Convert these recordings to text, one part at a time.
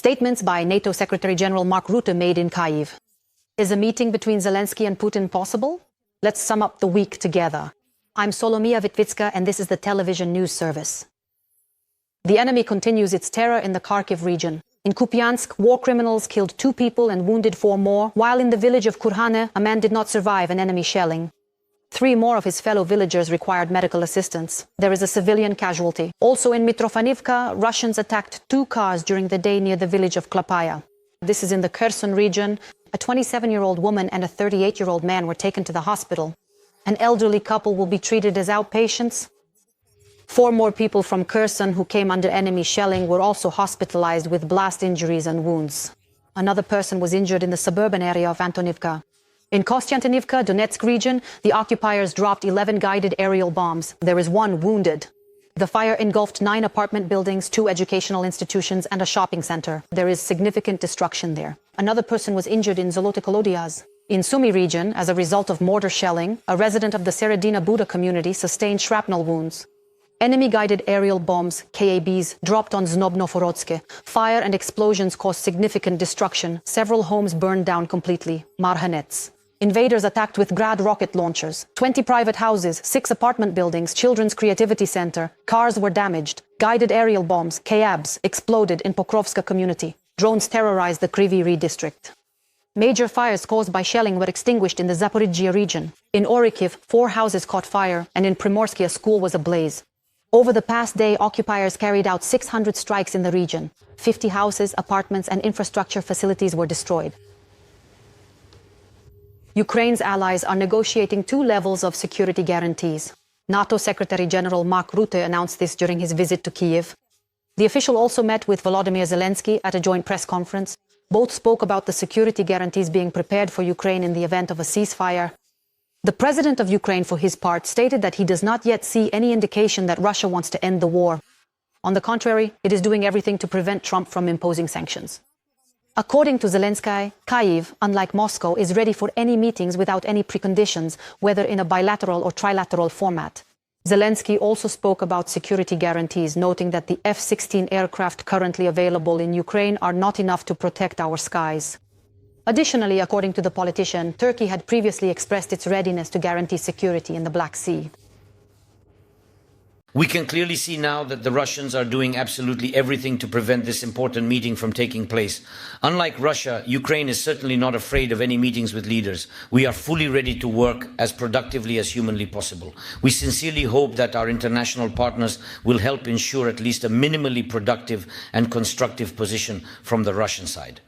Statements by NATO Secretary General Mark Rutte made in Kyiv. Is a meeting between Zelensky and Putin possible? Let's sum up the week together. I'm Solomia Vitvitska, and this is the television news service. The enemy continues its terror in the Kharkiv region. In Kupiansk, war criminals killed 2 people and wounded 4 more, while in the village of Kurhane, a man did not survive an enemy shelling. 3 more of his fellow villagers required medical assistance. There is a civilian casualty. Also in Mitrofanivka, Russians attacked 2 cars during the day near the village of Klapaya. This is in the Kherson region. A 27-year-old woman and a 38-year-old man were taken to the hospital. An elderly couple will be treated as outpatients. 4 more people from Kherson who came under enemy shelling were also hospitalized with blast injuries and wounds. Another person was injured in the suburban area of Antonivka. In Kostiantynivka, Donetsk region, the occupiers dropped 11 guided aerial bombs. There is 1 wounded. The fire engulfed 9 apartment buildings, 2 educational institutions, and a shopping center. There is significant destruction there. Another person was injured in Zolotokolodiaz. In Sumy region, as a result of mortar shelling, a resident of the Seredina Buda community sustained shrapnel wounds. Enemy-guided aerial bombs, KABs, dropped on Znobno-Forodske. Fire and explosions caused significant destruction. Several homes burned down completely. Marhanets. Invaders attacked with Grad rocket launchers. 20 private houses, 6 apartment buildings, children's creativity center. Cars were damaged. Guided aerial bombs, KABs, exploded in Pokrovska community. Drones terrorized the Kryvyi Rih district. Major fires caused by shelling were extinguished in the Zaporizhzhia region. In Orikhiv, 4 houses caught fire, and in Primorsky a school was ablaze. Over the past day, occupiers carried out 600 strikes in the region. 50 houses, apartments, and infrastructure facilities were destroyed. Ukraine's allies are negotiating 2 levels of security guarantees. NATO Secretary General Mark Rutte announced this during his visit to Kyiv. The official also met with Volodymyr Zelensky at a joint press conference. Both spoke about the security guarantees being prepared for Ukraine in the event of a ceasefire. The president of Ukraine, for his part, stated that he does not yet see any indication that Russia wants to end the war. On the contrary, it is doing everything to prevent Trump from imposing sanctions. According to Zelenskyy, Kyiv, unlike Moscow, is ready for any meetings without any preconditions, whether in a bilateral or trilateral format. Zelensky also spoke about security guarantees, noting that the F-16 aircraft currently available in Ukraine are not enough to protect our skies. Additionally, according to the politician, Turkey had previously expressed its readiness to guarantee security in the Black Sea. We can clearly see now that the Russians are doing absolutely everything to prevent this important meeting from taking place. Unlike Russia, Ukraine is certainly not afraid of any meetings with leaders. We are fully ready to work as productively as humanly possible. We sincerely hope that our international partners will help ensure at least a minimally productive and constructive position from the Russian side.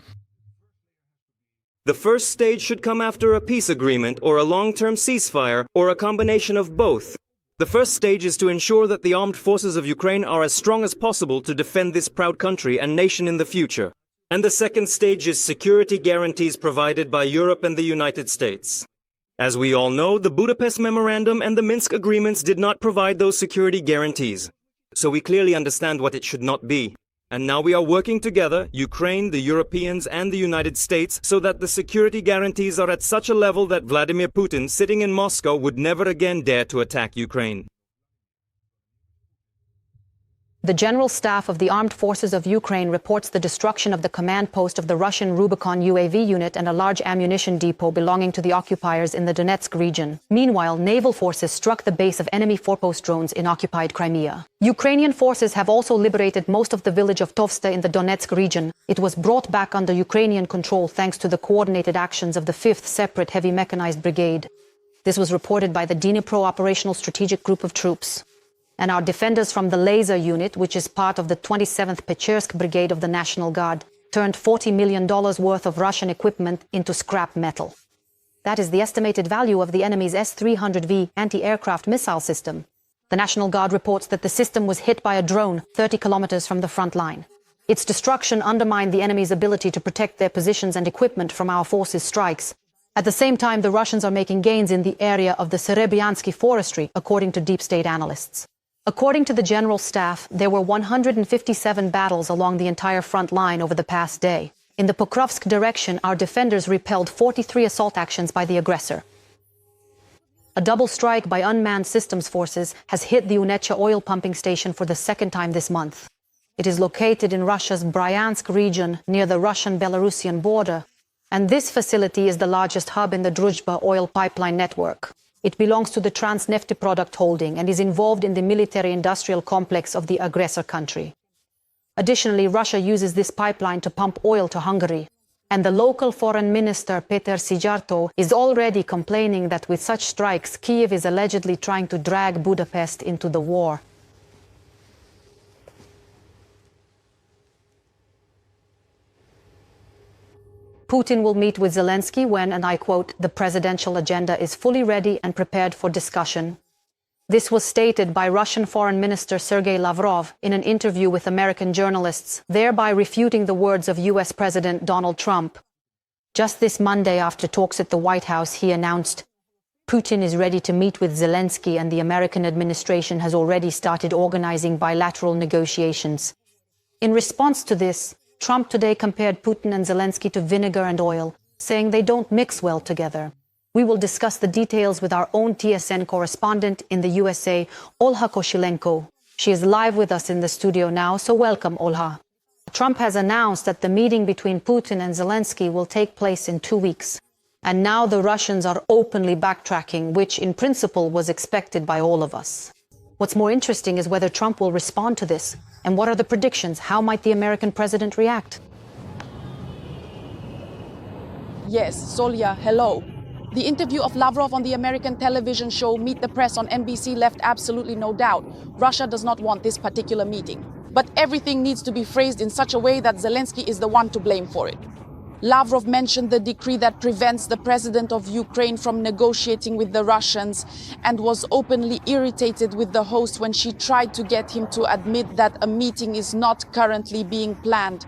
The first stage should come after a peace agreement or a long-term ceasefire or a combination of both. The first stage is to ensure that the armed forces of Ukraine are as strong as possible to defend this proud country and nation in the future. And the second stage is security guarantees provided by Europe and the United States. As we all know, the Budapest Memorandum and the Minsk agreements did not provide those security guarantees. So we clearly understand what it should not be. And now we are working together, Ukraine, the Europeans, and the United States, so that the security guarantees are at such a level that Vladimir Putin, sitting in Moscow, would never again dare to attack Ukraine. The General Staff of the Armed Forces of Ukraine reports the destruction of the command post of the Russian Rubicon UAV unit and a large ammunition depot belonging to the occupiers in the Donetsk region. Meanwhile, naval forces struck the base of enemy forepost drones in occupied Crimea. Ukrainian forces have also liberated most of the village of Tovste in the Donetsk region. It was brought back under Ukrainian control thanks to the coordinated actions of the 5th Separate Heavy Mechanized Brigade. This was reported by the Dnipro Operational Strategic Group of Troops. And our defenders from the Laser Unit, which is part of the 27th Pechersk Brigade of the National Guard, turned $40 million worth of Russian equipment into scrap metal. That is the estimated value of the enemy's S-300V anti-aircraft missile system. The National Guard reports that the system was hit by a drone 30 kilometers from the front line. Its destruction undermined the enemy's ability to protect their positions and equipment from our forces' strikes. At the same time, the Russians are making gains in the area of the Serebyansky forestry, according to deep state analysts. According to the General Staff, there were 157 battles along the entire front line over the past day. In the Pokrovsk direction, our defenders repelled 43 assault actions by the aggressor. A double strike by unmanned systems forces has hit the Unecha oil pumping station for the 2nd time this month. It is located in Russia's Bryansk region near the Russian-Belarusian border, and this facility is the largest hub in the Druzhba oil pipeline network. It belongs to the Transneft product holding and is involved in the military-industrial complex of the aggressor country. Additionally, Russia uses this pipeline to pump oil to Hungary, and the local foreign minister, Peter Szijjártó, is already complaining that with such strikes, Kyiv is allegedly trying to drag Budapest into the war. Putin will meet with Zelensky when, and I quote, "the presidential agenda is fully ready and prepared for discussion." This was stated by Russian Foreign Minister Sergei Lavrov in an interview with American journalists, thereby refuting the words of US President Donald Trump. Just this Monday, after talks at the White House, he announced, "Putin is ready to meet with Zelensky, and the American administration has already started organizing bilateral negotiations." In response to this, Trump today compared Putin and Zelensky to vinegar and oil, saying they don't mix well together. We will discuss the details with our own TSN correspondent in the USA, Olha Koshilenko. She is live with us in the studio now, so welcome, Olha. Trump has announced that the meeting between Putin and Zelensky will take place in 2 weeks. And now the Russians are openly backtracking, which in principle was expected by all of us. What's more interesting is whether Trump will respond to this. And what are the predictions? How might the American president react? Yes, Solia, hello. The interview of Lavrov on the American television show Meet the Press on NBC left absolutely no doubt. Russia does not want this particular meeting. But everything needs to be phrased in such a way that Zelensky is the one to blame for it. Lavrov mentioned the decree that prevents the president of Ukraine from negotiating with the Russians and was openly irritated with the host when she tried to get him to admit that a meeting is not currently being planned.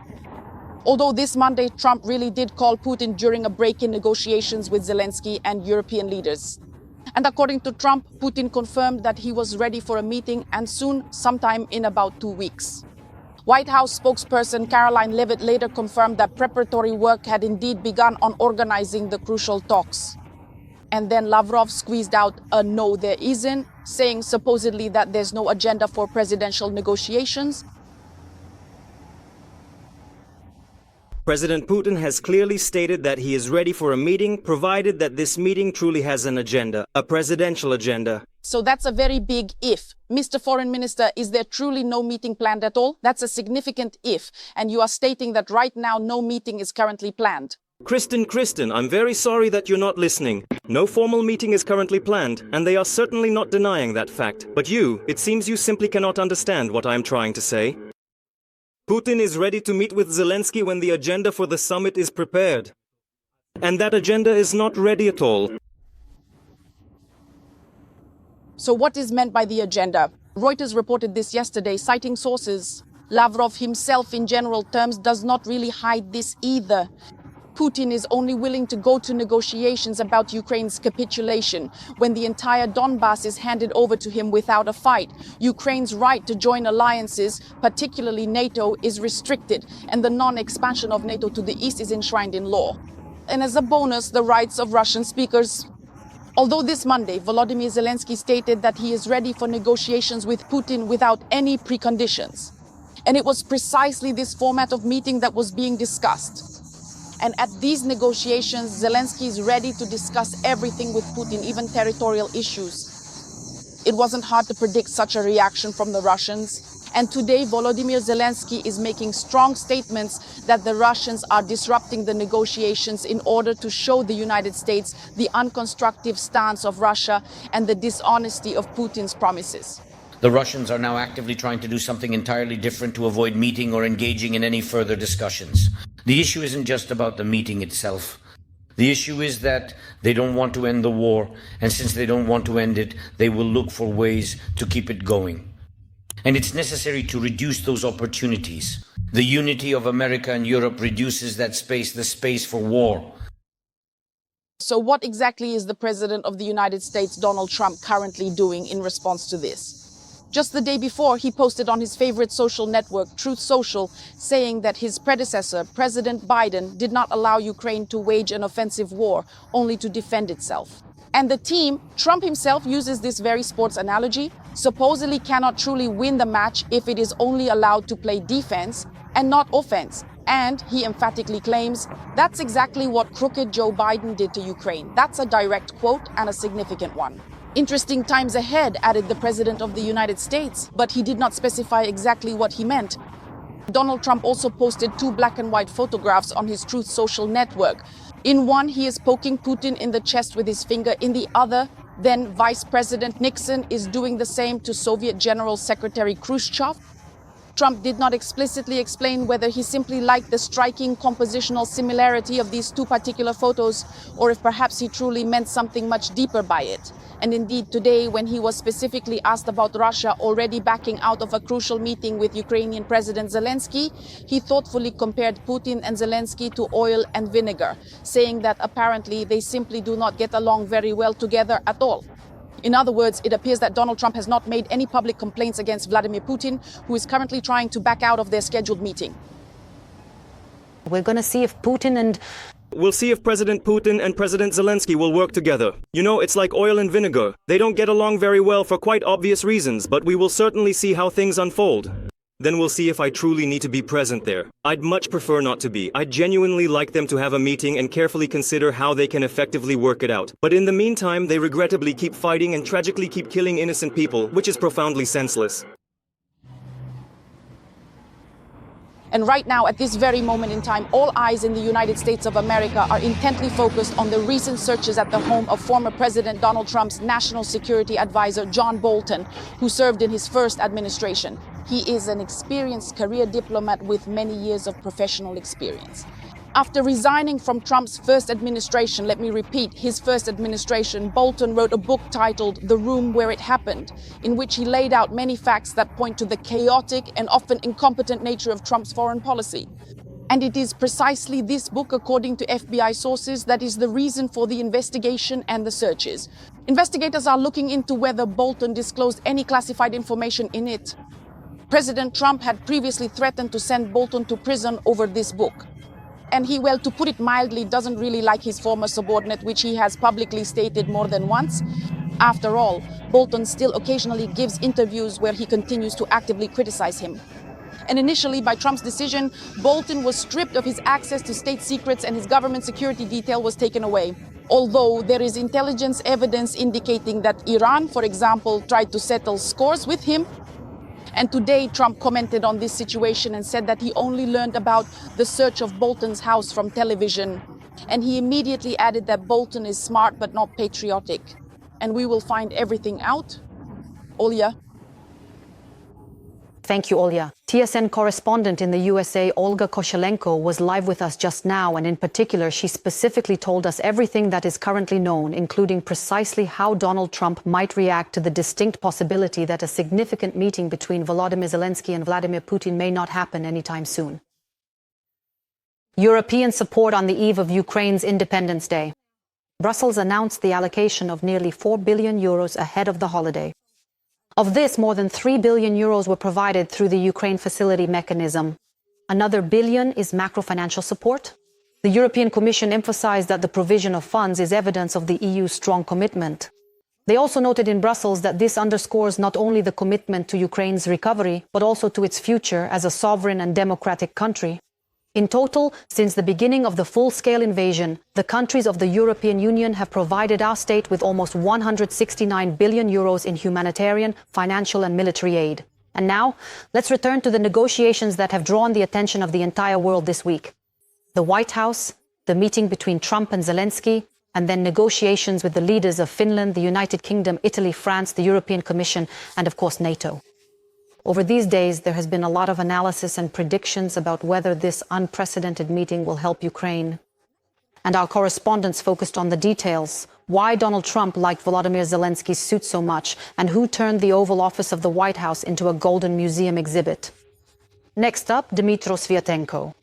Although this Monday, Trump really did call Putin during a break in negotiations with Zelensky and European leaders. And according to Trump, Putin confirmed that he was ready for a meeting and soon, sometime in about 2 weeks. White House spokesperson Caroline Leavitt later confirmed that preparatory work had indeed begun on organizing the crucial talks. And then Lavrov squeezed out a "no, there isn't," saying supposedly that there's no agenda for presidential negotiations. President Putin has clearly stated that he is ready for a meeting, provided that this meeting truly has an agenda, a presidential agenda. So that's a very big if. Mr. Foreign Minister, is there truly no meeting planned at all? That's a significant if. And you are stating that right now no meeting is currently planned. Kristen, I'm very sorry that you're not listening. No formal meeting is currently planned, and they are certainly not denying that fact. But it seems you simply cannot understand what I am trying to say. Putin is ready to meet with Zelensky when the agenda for the summit is prepared. And that agenda is not ready at all. So what is meant by the agenda? Reuters reported this yesterday, citing sources. Lavrov himself, in general terms, does not really hide this either. Putin is only willing to go to negotiations about Ukraine's capitulation when the entire Donbass is handed over to him without a fight. Ukraine's right to join alliances, particularly NATO, is restricted, and the non-expansion of NATO to the east is enshrined in law. And as a bonus, the rights of Russian speakers. Although this Monday, Volodymyr Zelensky stated that he is ready for negotiations with Putin without any preconditions. And it was precisely this format of meeting that was being discussed. And at these negotiations, Zelensky is ready to discuss everything with Putin, even territorial issues. It wasn't hard to predict such a reaction from the Russians. And today, Volodymyr Zelensky is making strong statements that the Russians are disrupting the negotiations in order to show the United States the unconstructive stance of Russia and the dishonesty of Putin's promises. The Russians are now actively trying to do something entirely different to avoid meeting or engaging in any further discussions. The issue isn't just about the meeting itself. The issue is that they don't want to end the war, and since they don't want to end it, they will look for ways to keep it going. And it's necessary to reduce those opportunities. The unity of America and Europe reduces that space, the space for war. So what exactly is the President of the United States, Donald Trump, currently doing in response to this? Just the day before, he posted on his favorite social network, Truth Social, saying that his predecessor, President Biden, did not allow Ukraine to wage an offensive war, only to defend itself. And the team, Trump himself, uses this very sports analogy, supposedly cannot truly win the match if it is only allowed to play defense and not offense. And he emphatically claims that's exactly what crooked Joe Biden did to Ukraine. That's a direct quote and a significant one. Interesting times ahead, added the President of the United States, but he did not specify exactly what he meant. Donald Trump also posted 2 black and white photographs on his Truth social network. In one, he is poking Putin in the chest with his finger. In the other, then Vice President Nixon is doing the same to Soviet General Secretary Khrushchev. Trump did not explicitly explain whether he simply liked the striking compositional similarity of these 2 particular photos, or if perhaps he truly meant something much deeper by it. And indeed, today, when he was specifically asked about Russia already backing out of a crucial meeting with Ukrainian President Zelensky, he thoughtfully compared Putin and Zelensky to oil and vinegar, saying that apparently they simply do not get along very well together at all. In other words, it appears that Donald Trump has not made any public complaints against Vladimir Putin, who is currently trying to back out of their scheduled meeting. We're going to see if Putin and... We'll see if President Putin and President Zelensky will work together. You know, it's like oil and vinegar. They don't get along very well for quite obvious reasons, but we will certainly see how things unfold. Then we'll see if I truly need to be present there. I'd much prefer not to be. I'd genuinely like them to have a meeting and carefully consider how they can effectively work it out. But in the meantime, they regrettably keep fighting and tragically keep killing innocent people, which is profoundly senseless. And right now, at this very moment in time, all eyes in the United States of America are intently focused on the recent searches at the home of former President Donald Trump's national security advisor, John Bolton, who served in his first administration. He is an experienced career diplomat with many years of professional experience. After resigning from Trump's first administration, let me repeat, his first administration, Bolton wrote a book titled The Room Where It Happened, in which he laid out many facts that point to the chaotic and often incompetent nature of Trump's foreign policy. And it is precisely this book, according to FBI sources, that is the reason for the investigation and the searches. Investigators are looking into whether Bolton disclosed any classified information in it. President Trump had previously threatened to send Bolton to prison over this book. And he, well, to put it mildly, doesn't really like his former subordinate, which he has publicly stated more than once. After all, Bolton still occasionally gives interviews where he continues to actively criticize him. And initially, by Trump's decision, Bolton was stripped of his access to state secrets and his government security detail was taken away. Although there is intelligence evidence indicating that Iran, for example, tried to settle scores with him. And today, Trump commented on this situation and said that he only learned about the search of Bolton's house from television. And he immediately added that Bolton is smart but not patriotic. And we will find everything out. Olya. Thank you, Olya. TSN correspondent in the USA, Olga Koshelenko, was live with us just now, and in particular, she specifically told us everything that is currently known, including precisely how Donald Trump might react to the distinct possibility that a significant meeting between Volodymyr Zelensky and Vladimir Putin may not happen anytime soon. European support on the eve of Ukraine's Independence Day. Brussels announced the allocation of nearly €4 billion ahead of the holiday. Of this, more than €3 billion were provided through the Ukraine Facility Mechanism. Another billion is macro-financial support. The European Commission emphasized that the provision of funds is evidence of the EU's strong commitment. They also noted in Brussels that this underscores not only the commitment to Ukraine's recovery, but also to its future as a sovereign and democratic country. In total, since the beginning of the full-scale invasion, the countries of the European Union have provided our state with almost €169 billion in humanitarian, financial and military aid. And now, let's return to the negotiations that have drawn the attention of the entire world this week. The White House, the meeting between Trump and Zelensky, and then negotiations with the leaders of Finland, the United Kingdom, Italy, France, the European Commission, and of course NATO. Over these days, there has been a lot of analysis and predictions about whether this unprecedented meeting will help Ukraine. And our correspondents focused on the details, why Donald Trump liked Volodymyr Zelensky's suit so much, and who turned the Oval Office of the White House into a Golden Museum exhibit. Next up, Dmytro Sviatenko.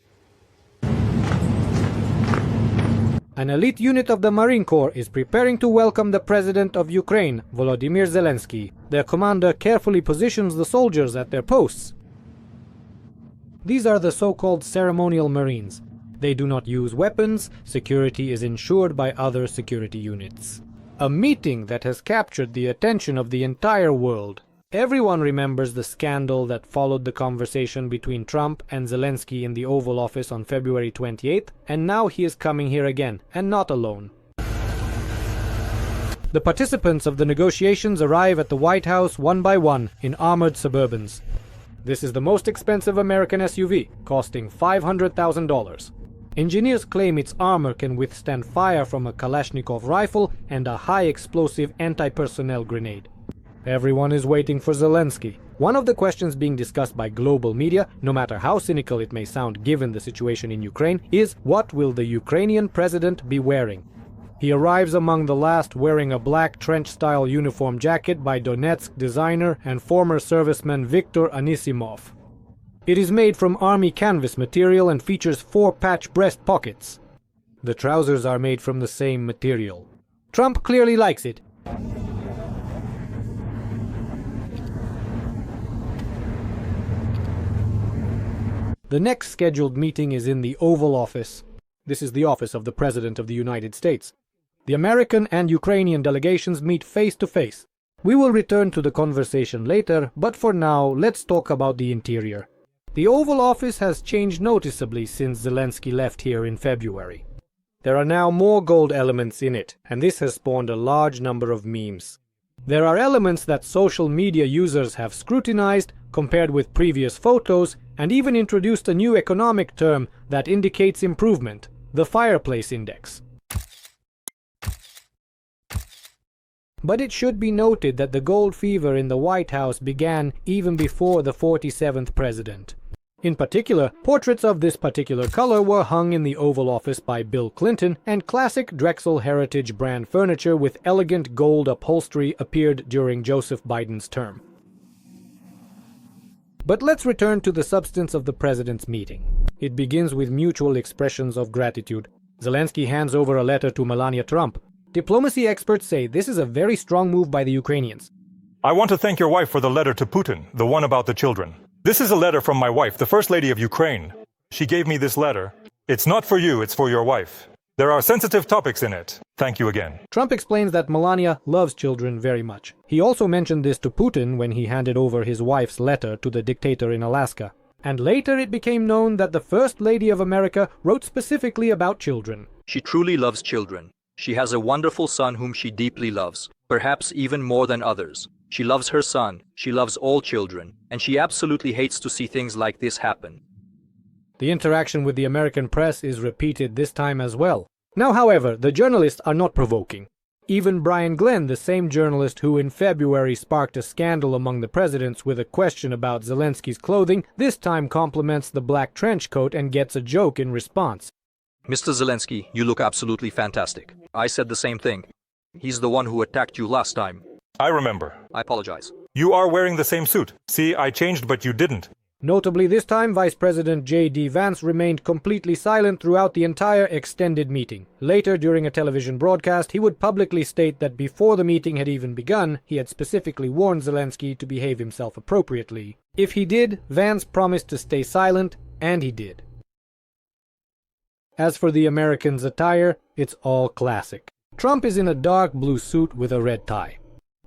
An elite unit of the Marine Corps is preparing to welcome the President of Ukraine, Volodymyr Zelensky. Their commander carefully positions the soldiers at their posts. These are the so-called ceremonial Marines. They do not use weapons, security is ensured by other security units. A meeting that has captured the attention of the entire world. Everyone remembers the scandal that followed the conversation between Trump and Zelensky in the Oval Office on February 28th, and now he is coming here again, and not alone. The participants of the negotiations arrive at the White House one by one in armored Suburbans. This is the most expensive American SUV, costing $500,000. Engineers claim its armor can withstand fire from a Kalashnikov rifle and a high-explosive anti-personnel grenade. Everyone is waiting for Zelensky. One of the questions being discussed by global media, no matter how cynical it may sound given the situation in Ukraine, is what will the Ukrainian president be wearing? He arrives among the last wearing a black trench-style uniform jacket by Donetsk designer and former serviceman Viktor Anisimov. It is made from army canvas material and features 4 patch breast pockets. The trousers are made from the same material. Trump clearly likes it. The next scheduled meeting is in the Oval Office. This is the office of the President of the United States. The American and Ukrainian delegations meet face to face. We will return to the conversation later, but for now, let's talk about the interior. The Oval Office has changed noticeably since Zelensky left here in February. There are now more gold elements in it, and this has spawned a large number of memes. There are elements that social media users have scrutinized, compared with previous photos, and even introduced a new economic term that indicates improvement, the fireplace index. But it should be noted that the gold fever in the White House began even before the 47th president. In particular, portraits of this particular color were hung in the Oval Office by Bill Clinton, and classic Drexel Heritage brand furniture with elegant gold upholstery appeared during Joseph Biden's term. But let's return to the substance of the president's meeting. It begins with mutual expressions of gratitude. Zelensky hands over a letter to Melania Trump. Diplomacy experts say this is a very strong move by the Ukrainians. I want to thank your wife for the letter to Putin, the one about the children. This is a letter from my wife, the First Lady of Ukraine. She gave me this letter. It's not for you, it's for your wife. There are sensitive topics in it. Thank you again. Trump explains that Melania loves children very much. He also mentioned this to Putin when he handed over his wife's letter to the dictator in Alaska. And later it became known that the First Lady of America wrote specifically about children. She truly loves children. She has a wonderful son whom she deeply loves, perhaps even more than others. She loves her son, she loves all children, and she absolutely hates to see things like this happen. The interaction with the American press is repeated this time as well. Now, however, the journalists are not provoking. Even Brian Glenn, the same journalist who in February sparked a scandal among the presidents with a question about Zelensky's clothing, this time compliments the black trench coat and gets a joke in response. Mr. Zelensky, you look absolutely fantastic. I said the same thing. He's the one who attacked you last time. I remember. I apologize. You are wearing the same suit. See, I changed but you didn't. Notably this time, Vice President J.D. Vance remained completely silent throughout the entire extended meeting. Later, during a television broadcast, he would publicly state that before the meeting had even begun, he had specifically warned Zelensky to behave himself appropriately. If he did, Vance promised to stay silent, and he did. As for the Americans' attire, it's all classic. Trump is in a dark blue suit with a red tie.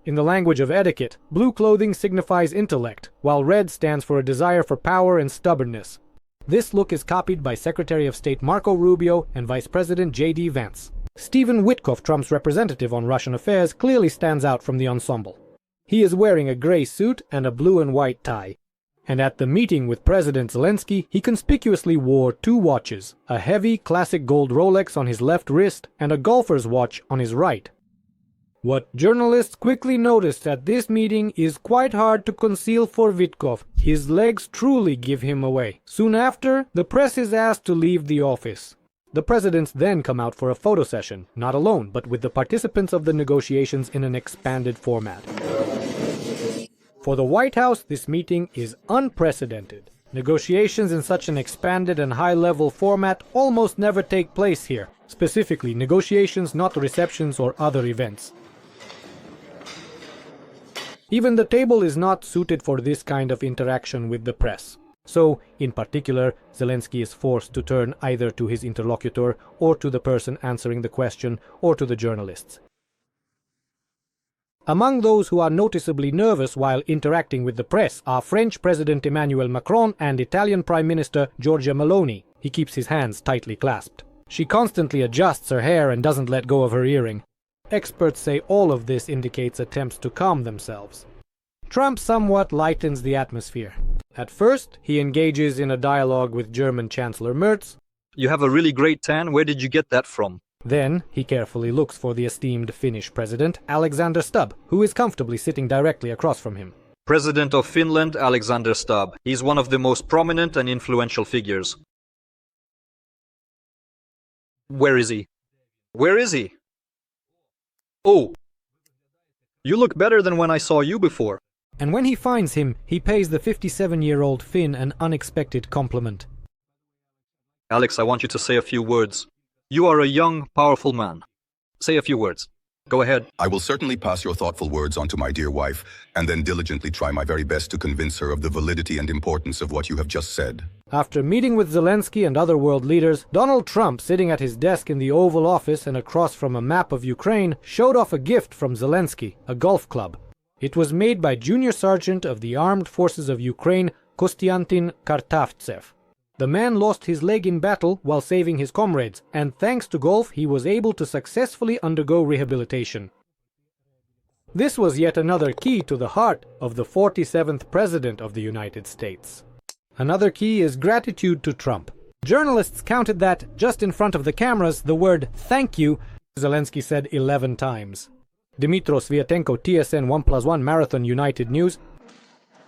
In the language of etiquette, blue clothing signifies intellect, while red stands for a desire for power and stubbornness. This look is copied by Secretary of State Marco Rubio and Vice President J.D. Vance. Stephen Witkoff, Trump's representative on Russian affairs, clearly stands out from the ensemble. He is wearing a gray suit and a blue and white tie. And at the meeting with President Zelensky, he conspicuously wore 2 watches, a heavy classic gold Rolex on his left wrist and a golfer's watch on his right. What journalists quickly noticed at this meeting is quite hard to conceal for Witkoff. His legs truly give him away. Soon after, the press is asked to leave the office. The presidents then come out for a photo session, not alone, but with the participants of the negotiations in an expanded format. For the White House, this meeting is unprecedented. Negotiations in such an expanded and high-level format almost never take place here. Specifically, negotiations, not receptions or other events. Even the table is not suited for this kind of interaction with the press. So, in particular, Zelensky is forced to turn either to his interlocutor, or to the person answering the question, or to the journalists. Among those who are noticeably nervous while interacting with the press are French President Emmanuel Macron and Italian Prime Minister Giorgia Meloni. He keeps his hands tightly clasped. She constantly adjusts her hair and doesn't let go of her earring. Experts say all of this indicates attempts to calm themselves. Trump somewhat lightens the atmosphere. At first, he engages in a dialogue with German Chancellor Merz. You have a really great tan. Where did you get that from? Then, he carefully looks for the esteemed Finnish president, Alexander Stubb, who is comfortably sitting directly across from him. President of Finland, Alexander Stubb. He's one of the most prominent and influential figures. Where is he? Where is he? Oh! You look better than when I saw you before. And when he finds him, he pays the 57-year-old Finn an unexpected compliment. Alex, I want you to say a few words. You are a young, powerful man. Say a few words. Go ahead. I will certainly pass your thoughtful words on to my dear wife, and then diligently try my very best to convince her of the validity and importance of what you have just said. After meeting with Zelensky and other world leaders, Donald Trump, sitting at his desk in the Oval Office and across from a map of Ukraine, showed off a gift from Zelensky, a golf club. It was made by Junior Sergeant of the Armed Forces of Ukraine, Kostiantin Kartavtsev. The man lost his leg in battle while saving his comrades, and thanks to golf he was able to successfully undergo rehabilitation. This was yet another key to the heart of the 47th President of the United States. Another key is gratitude to Trump. Journalists counted that, just in front of the cameras, the word "thank you" Zelensky said 11 times. Dmytro Sviatenko, TSN 1+1 Marathon United News,